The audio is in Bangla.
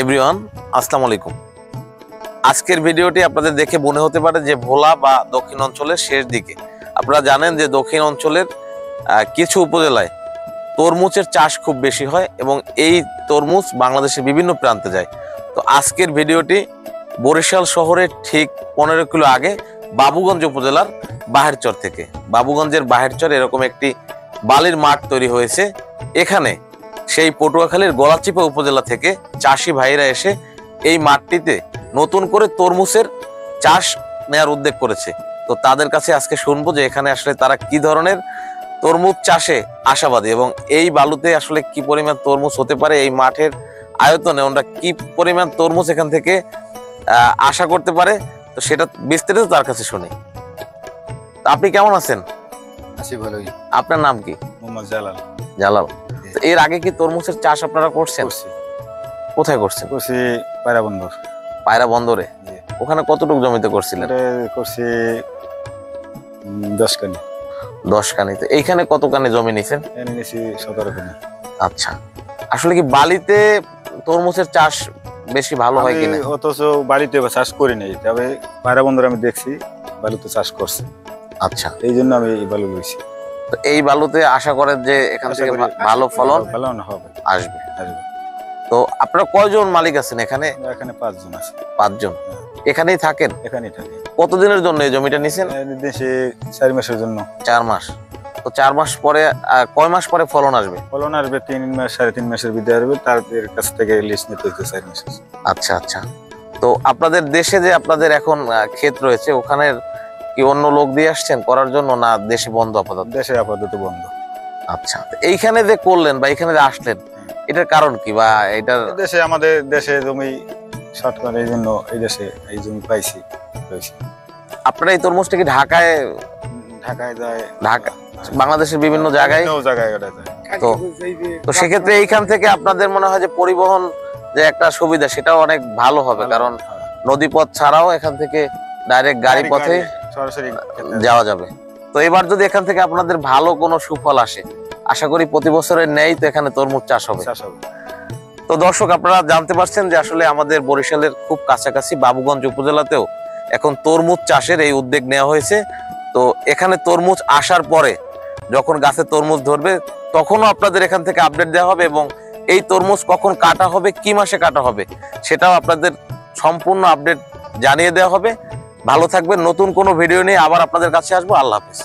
এভরিওয়ান, আসসালামু আলাইকুম। আজকের ভিডিওটি আপনাদের দেখে মনে হতে পারে যে ভোলা বা দক্ষিণ অঞ্চলের শেষ দিকে। আপনারা জানেন যে দক্ষিণ অঞ্চলের কিছু উপজেলায় তরমুজের চাষ খুব বেশি হয় এবং এই তরমুজ বাংলাদেশের বিভিন্ন প্রান্তে যায়। তো আজকের ভিডিওটি বরিশাল শহরের ঠিক 15 কিলো আগে বাবুগঞ্জ উপজেলার বাহেরচর থেকে। বাবুগঞ্জের বাহেরচর এরকম একটি বালির মাঠ তৈরি হয়েছে। এখানে সেই পটুয়াখালীর গলাচিপা উপজেলা থেকে চাষি ভাইরা এসে এই মাঠটিতে নতুন করে তরমুজের চাষ নেওয়ার উদ্যোগ করেছে। তো তাদের কাছে আজকে শুনবো যে এখানে আসলে তারা কি ধরনের তরমুজ চাষে আশাবাদী এবং এই বালুতে আসলে কি পরিমাণ তরমুজ হতে পারে, এই মাঠের আয়তনে ওরা কি পরিমাণ তরমুজ এখান থেকে আশা করতে পারে। তো সেটা বিস্তারিত তার কাছে শুনি। আপনি কেমন আছেন? আছি ভালোই। আপনার নাম কি? মোহাম্মদ জালাল। জালাল। এর আগে কি তরমুজের চাষ আপনারা করছেন? কোথায় করছেন? করছি পায়রা বন্দর। পায়রা বন্দরে? ওখানে কতটুকু জমিতে করছিলেন? করছি 10 কানি। 10 কানি। তো এইখানে কত কানি জমি নিছেন? এনে নিছি 17 কানি। আচ্ছা, আসলে কি বালিতে তরমুজের চাষ বেশি ভালো হয় কিনা? অথচ বাড়িতে চাষ করি নাই, তবে পায়রা বন্দর আমি দেখছি বালুতে চাষ করছে। আচ্ছা, এই জন্য আমি এই বালু লইছি। তো এই বালুতে আশা করেন যে এখান থেকে ভালো ফলন হবে, আসবে। তো আপনারা কয়জন মালিক আছেন এখানে? এখানে 5 জন আছে। 5 জন এখানেই থাকেন? এখানেই থাকি। কতদিনের জন্য এই জমিটা নিছেন? দেশে 4 মাসের জন্য। 4 মাস। তো 4 মাস পরে কয় মাস পরে ফলন আসবে? ফলন আসবে 3 মাস 3.5 মাসের ভিতরে আসবে। তাদের কাছ থেকে লিস্ট নিতে হচ্ছে 4 মাস। আচ্ছা আচ্ছা। তো আপনাদের দেশে যে আপনাদের এখন ক্ষেত রয়েছে, ওখানে কি অন্য লোক দিয়ে আসছেন করার জন্য, না দেশে বন্ধ আপাতত? দেশে আপাতত বন্ধ। আচ্ছা, এইখানে যে করলেন বা এখানে যে আসলেন, এটার কারণ কি? বা এটার দেশে আমাদের দেশে জমি শর্ট করে, এই জন্য এই দেশে এই জমি পাইছি। আপনারা এই তরমুজটা কি ঢাকায় যায়? ঢাকা, বাংলাদেশের বিভিন্ন জায়গায় যায়। তো সেক্ষেত্রে এইখান থেকে আপনাদের মনে হয় যে পরিবহন যে একটা সুবিধা, সেটাও অনেক ভালো হবে, কারণ নদীপথ ছাড়াও এখান থেকে ডাইরেক্ট গাড়ি পথে সরাসরি যাওয়া যাবে। তো এবার যদি এখান থেকে আপনাদের ভালো কোনো সুফল আসে, আশা করি প্রতি বছরের ন্যায় তো এখানে তরমুজ চাষ হবে। তো দর্শক, আপনারা জানতে পারছেন যে আসলে আমাদের বরিশালের খুব কাছাকাছি বাবুগঞ্জ উপজেলাতেও এখন তরমুজ চাষের এই উদ্যোগ নেওয়া হয়েছে। তো এখানে তরমুজ আসার পরে যখন গাছে তরমুজ ধরবে, তখনও আপনাদের এখান থেকে আপডেট দেওয়া হবে এবং এই তরমুজ কখন কাটা হবে, কি মাসে কাটা হবে, সেটাও আপনাদের সম্পূর্ণ আপডেট জানিয়ে দেওয়া হবে। ভালো থাকবেন। নতুন কোনো ভিডিও নিয়ে আবার আপনাদের কাছে আসবো। আল্লাহ হাফেজ।